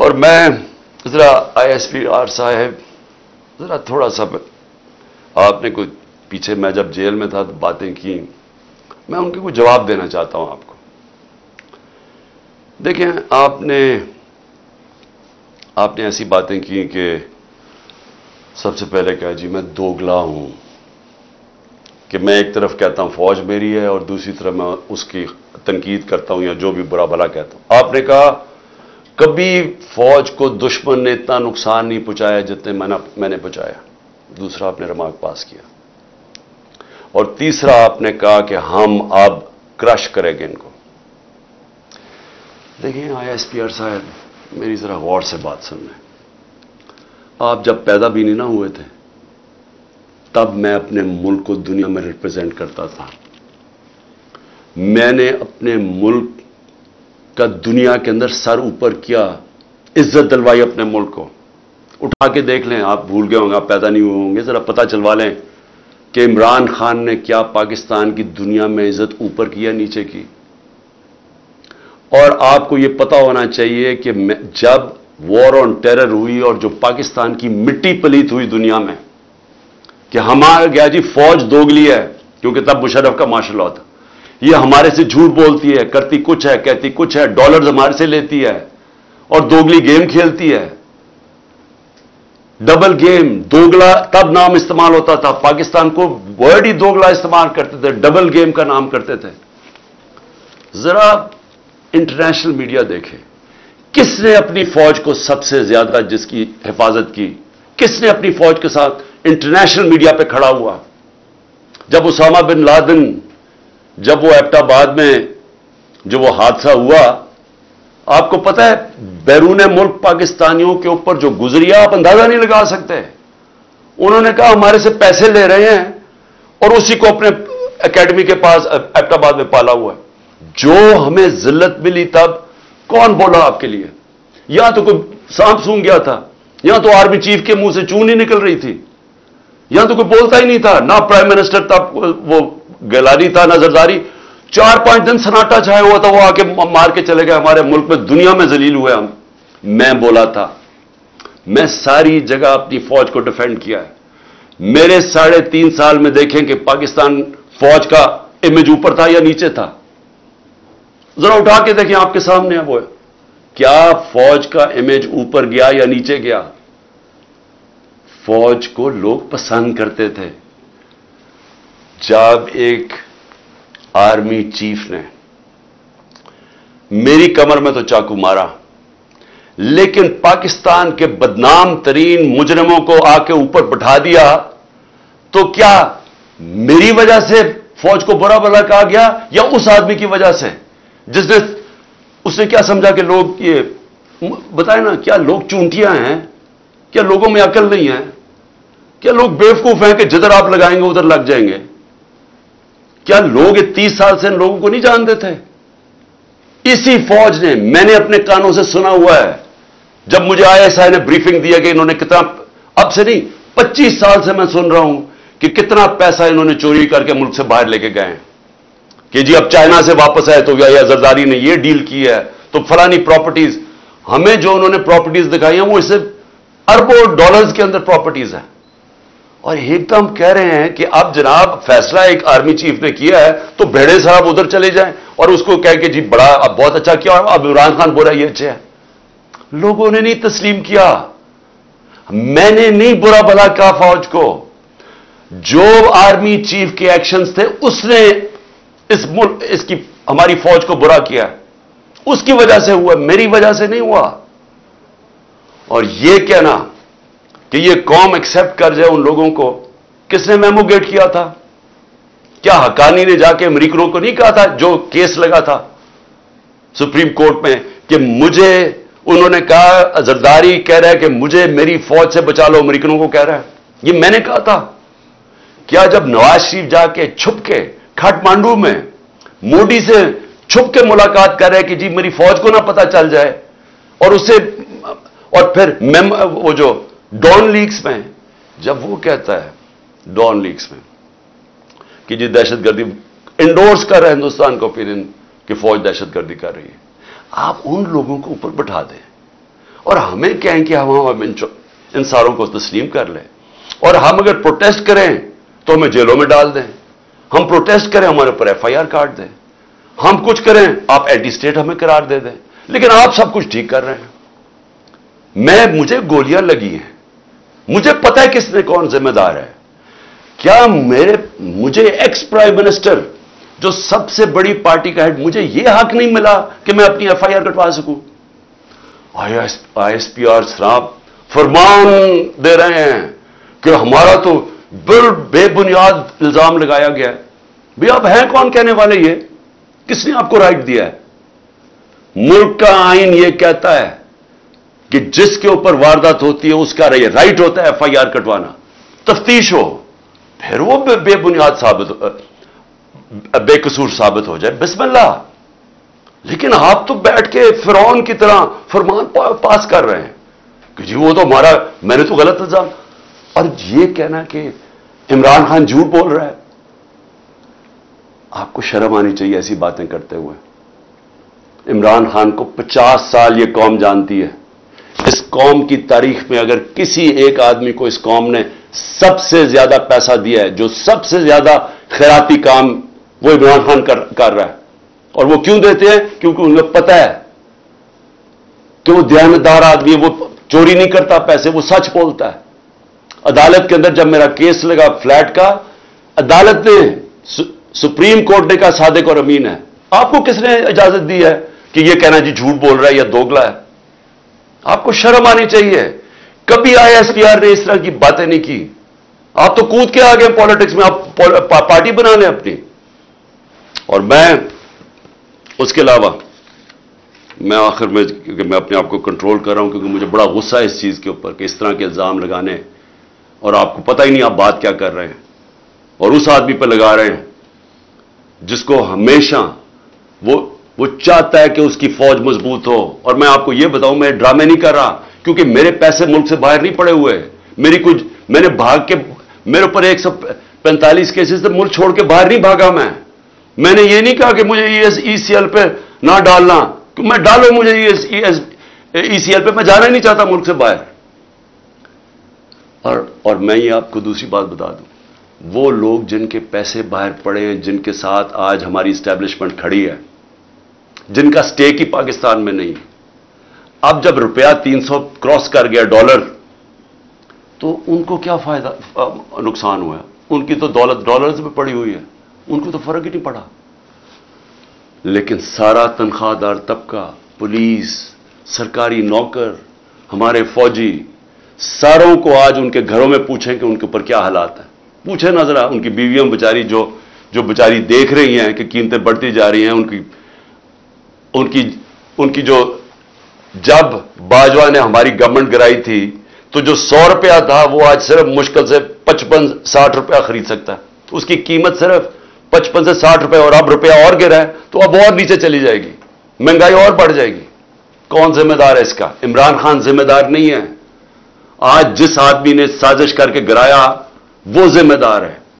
اور میں ذرا ISPR صاحب ذرا تھوڑا سا آپ نے کوئی پیچھے میں جب جیل میں تھا تو باتیں کی، میں ان کے کوئی جواب دینا چاہتا ہوں آپ کو. دیکھیں آپ نے ایسی باتیں کی کہ سب سے پہلے کہا جی میں دوگلا ہوں، کہ میں ایک طرف کہتا ہوں فوج میری ہے اور دوسری طرف میں اس کی تنقید کرتا ہوں یا جو بھی برا بھلا کہتا ہوں. آپ نے کہا کبھی فوج کو دشمن نے اتنا نقصان نہیں پہنچایا جتنے میں نے پہنچایا. دوسرا آپ نے ریمارک پاس کیا. اور تیسرا آپ نے کہا کہ ہم اب کرش کریں گے ان کو. دیکھیں ISPR صاحب میری ذرا غور سے بات سن لیں. آپ جب پیدا بھی نہیں نہ ہوئے تھے تب میں اپنے ملک کو دنیا میں ریپرزینٹ کرتا تھا. میں نے اپنے ملک کا دنیا کے اندر سر اوپر کیا، عزت دلوائی اپنے ملک کو. اٹھا کے دیکھ لیں، آپ بھول گئے ہوں گے، آپ پیدا نہیں ہوئے ہوں گے، ذرا پتہ چلوا لیں کہ عمران خان نے کیا پاکستان کی دنیا میں عزت اوپر کی یا نیچے کی. اور آپ کو یہ پتا ہونا چاہیے کہ جب وار آن ٹیرر ہوئی اور جو پاکستان کی مٹی پلیت ہوئی دنیا میں کہ ہمارا گیا جی فوج دوگلی ہے، کیونکہ تب مشرف کا مارشل لا تھا، یہ ہمارے سے جھوٹ بولتی ہے، کرتی کچھ ہے کہتی کچھ ہے، ڈالرز ہمارے سے لیتی ہے اور دوگلی گیم کھیلتی ہے. ڈبل گیم، دوگلا تب نام استعمال ہوتا تھا. پاکستان کو ورڈ ہی دوگلا استعمال کرتے تھے، ڈبل گیم کا نام کرتے تھے. ذرا انٹرنیشنل میڈیا دیکھے، کس نے اپنی فوج کو سب سے زیادہ جس کی حفاظت کی، کس نے اپنی فوج کے ساتھ انٹرنیشنل میڈیا پہ کھڑا ہوا؟ جب اسامہ بن لادن، جب وہ ایبٹ آباد میں جو وہ حادثہ ہوا، آپ کو پتہ ہے بیرون ملک پاکستانیوں کے اوپر جو گزری آپ اندازہ نہیں لگا سکتے. انہوں نے کہا ہمارے سے پیسے لے رہے ہیں اور اسی کو اپنے اکیڈمی کے پاس ایبٹ آباد میں پالا ہوا ہے. جو ہمیں ذلت ملی تب کون بولا آپ کے لیے؟ یا تو کوئی سانپ سونگ گیا تھا، یا تو آرمی چیف کے منہ سے چون ہی نکل رہی تھی، یا تو کوئی بولتا ہی نہیں تھا. نہ پرائم منسٹر تھا وہ گیلانی تھا، نہ زرداری. 4-5 دن سناٹا چھایا ہوا تھا، وہ آ کے مار کے چلے گئے. ہمارے ملک میں دنیا میں ذلیل ہوئے ہم. میں بولا تھا، میں ساری جگہ اپنی فوج کو ڈیفینڈ کیا ہے. میرے 3.5 سال میں دیکھیں کہ پاکستان فوج کا امیج اوپر تھا یا نیچے تھا. ذرا اٹھا کے دیکھیں، آپ کے سامنے ہے وہ. کیا فوج کا امیج اوپر گیا یا نیچے گیا؟ فوج کو لوگ پسند کرتے تھے. جب ایک آرمی چیف نے میری کمر میں تو چاقو مارا، لیکن پاکستان کے بدنام ترین مجرموں کو آ کے اوپر بٹھا دیا، تو کیا میری وجہ سے فوج کو برا بھلا کہا گیا یا اس آدمی کی وجہ سے جس نے اس نے کیا سمجھا کہ لوگ یہ بتائیں نا، کیا لوگ چونٹیاں ہیں؟ کیا لوگوں میں عقل نہیں ہے؟ کیا لوگ بیوقوف ہیں کہ جدھر آپ لگائیں گے ادھر لگ جائیں گے؟ کیا لوگ 30 سال سے ان لوگوں کو نہیں جانتے تھے؟ اسی فوج نے، میں نے اپنے کانوں سے سنا ہوا ہے، جب مجھے ISI نے بریفنگ دیا کہ انہوں نے کتنا، اب سے نہیں 25 سال سے میں سن رہا ہوں کہ کتنا پیسہ انہوں نے چوری کر کے ملک سے باہر لے کے گئے ہیں، کہ جی اب چائنا سے واپس آئے تو یا زرداری نے یہ ڈیل کی ہے تو فلانی پراپرٹیز. ہمیں جو انہوں نے پراپرٹیز دکھائی ہیں وہ اس سے اربوں ڈالرز کے اندر پراپرٹیز ہیں. اور ایک دم کہہ رہے ہیں کہ اب جناب فیصلہ ایک آرمی چیف نے کیا ہے تو بھیڑے صاحب ادھر چلے جائیں اور اس کو کہہ کہ جی بڑا اب بہت اچھا کیا، اب عمران خان بولا یہ اچھا ہے. لوگوں نے نہیں تسلیم کیا. میں نے نہیں برا بھلا کہا فوج کو. جو آرمی چیف کے ایکشنز تھے اس نے اس کی ہماری فوج کو برا کیا، اس کی وجہ سے ہوا، میری وجہ سے نہیں ہوا. اور یہ کہنا کہ یہ قوم ایکسپٹ کر جائے ان لوگوں کو، کس نے میمو گیٹ کیا تھا؟ کیا حقانی نے جا کے امریکنوں کو نہیں کہا تھا جو کیس لگا تھا سپریم کورٹ میں کہ مجھے، انہوں نے کہا زرداری کہہ رہا ہے کہ مجھے میری فوج سے بچا لو، امریکنوں کو کہہ رہا ہے. یہ میں نے کہا تھا. کیا جب نواز شریف جا کے چھپ کے کھٹمانڈو میں مودی سے چھپ کے ملاقات کر رہے کہ جی میری فوج کو نہ پتہ چل جائے، اور اسے، اور پھر وہ جو ڈان لیکس میں جب وہ کہتا ہے ڈان لیکس میں کہ جی دہشت گردی انڈورس کر رہا ہے ہندوستان کو، پھر کہ فوج دہشت گردی کر رہی ہے. آپ ان لوگوں کو اوپر بٹھا دیں اور ہمیں کہیں کہ ہم ان ساروں کو تسلیم کر لیں، اور ہم اگر پروٹیسٹ کریں تو ہمیں جیلوں میں ڈال دیں، ہم پروٹیسٹ کریں ہمارے اوپر ایف آئی آر کاٹ دیں، ہم کچھ کریں آپ اینٹی اسٹیٹ ہمیں قرار دے دیں، لیکن آپ سب کچھ ٹھیک کر رہے ہیں۔ مجھے گولیاں لگی ہیں، مجھے پتہ ہے کس نے کون ذمہ دار ہے۔ کیا مجھے ایکس پرائم منسٹر جو سب سے بڑی پارٹی کا ہیڈ، مجھے یہ حق نہیں ملا کہ میں اپنی ایف آئی آر کٹوا سکوں؟ آئی ایس پی آر صاحب فرمان دے رہے ہیں کہ ہمارا تو بے بنیاد الزام لگایا گیا ہے۔ بھئی آپ ہیں کون کہنے والے؟ یہ کس نے آپ کو رائٹ دیا ہے؟ ملک کا آئین یہ کہتا ہے کہ جس کے اوپر واردات ہوتی ہے اس کا رائٹ ہوتا ہے ایف آئی آر کٹوانا، تفتیش ہو، پھر وہ بے بنیاد بے قصور ثابت ہو جائے، بسم اللہ۔ لیکن آپ تو بیٹھ کے فرعون کی طرح فرمان پاس کر رہے ہیں کہ جی وہ تو میں نے تو غلط الزام، اور یہ کہنا کہ عمران خان جھوٹ بول رہا ہے۔ آپ کو شرم آنی چاہیے ایسی باتیں کرتے ہوئے۔ عمران خان کو 50 سال یہ قوم جانتی ہے۔ اس قوم کی تاریخ میں اگر کسی ایک آدمی کو اس قوم نے سب سے زیادہ پیسہ دیا ہے، جو سب سے زیادہ خیراتی کام وہ عمران خان کر رہا ہے، اور وہ کیوں دیتے ہیں؟ کیونکہ ان کو پتہ ہے کہ وہ دیانتدار آدمی ہے، وہ چوری نہیں کرتا پیسے، وہ سچ بولتا ہے۔ عدالت کے اندر جب میرا کیس لگا فلیٹ کا، عدالت نے سپریم کورٹ نے کہا صادق اور امین ہے۔ آپ کو کس نے اجازت دی ہے کہ یہ کہنا جی جھوٹ بول رہا ہے یا دوگلا ہے؟ آپ کو شرم آنی چاہیے۔ کبھی آئی ایس پی آر نے اس طرح کی باتیں نہیں کی۔ آپ تو کود کے آ گئے پالیٹکس میں، آپ پارٹی بنا لیں اپنی۔ اور میں اس کے علاوہ میں آخر میں کیونکہ میں اپنے آپ کو کنٹرول کر رہا ہوں، کیونکہ مجھے بڑا غصہ ہے اس چیز کے اوپر کہ اس طرح کے الزام لگانے، اور آپ کو پتہ ہی نہیں آپ بات کیا کر رہے ہیں، اور اس آدمی پہ لگا رہے ہیں جس کو ہمیشہ وہ چاہتا ہے کہ اس کی فوج مضبوط ہو۔ اور میں آپ کو یہ بتاؤں، میں ڈرامے نہیں کر رہا، کیونکہ میرے پیسے ملک سے باہر نہیں پڑے ہوئے، میں نے بھاگ کے، میرے اوپر 145 کیسز سے ملک چھوڑ کے باہر نہیں بھاگا۔ میں نے یہ نہیں کہا کہ مجھے ای سی ایل پہ نہ ڈالنا، میں ڈالو مجھے ای سی ایل پہ، میں جانا ہی نہیں چاہتا ملک سے باہر۔ اور میں یہ آپ کو دوسری بات بتا دوں، وہ لوگ جن کے پیسے باہر پڑے ہیں، جن کے ساتھ آج ہماری اسٹیبلشمنٹ کھڑی ہے، جن کا سٹیک ہی پاکستان میں نہیں، اب جب روپیہ 300 کراس کر گیا ڈالر، تو ان کو کیا فائدہ نقصان ہوا ہے؟ ان کی تو دولت ڈالرز میں پڑی ہوئی ہے، ان کو تو فرق ہی نہیں پڑا۔ لیکن سارا تنخواہ دار طبقہ، پولیس، سرکاری نوکر، ہمارے فوجی، ساروں کو آج ان کے گھروں میں پوچھیں کہ ان کے اوپر کیا حالات ہیں، پوچھیں نہ ذرا ان کی بیویوں بیچاری جو بیچاری دیکھ رہی ہیں کہ قیمتیں بڑھتی جا رہی ہیں، ان کی جو، جب باجوہ نے ہماری گورنمنٹ گرائی تھی تو جو 100 روپیہ تھا وہ آج صرف مشکل سے 55-60 روپیہ خرید سکتا ہے، اس کی قیمت صرف 55 سے 60 روپے، اور اب روپیہ اور گرا ہے تو اب اور نیچے چلی جائے گی، مہنگائی اور بڑھ جائے گی۔ کون ذمہ دار ہے اس کا؟ عمران خان ذمہ دار نہیں ہے۔ آج جس آدمی نے سازش کر کے گرایا وہ ذمہ دار ہے۔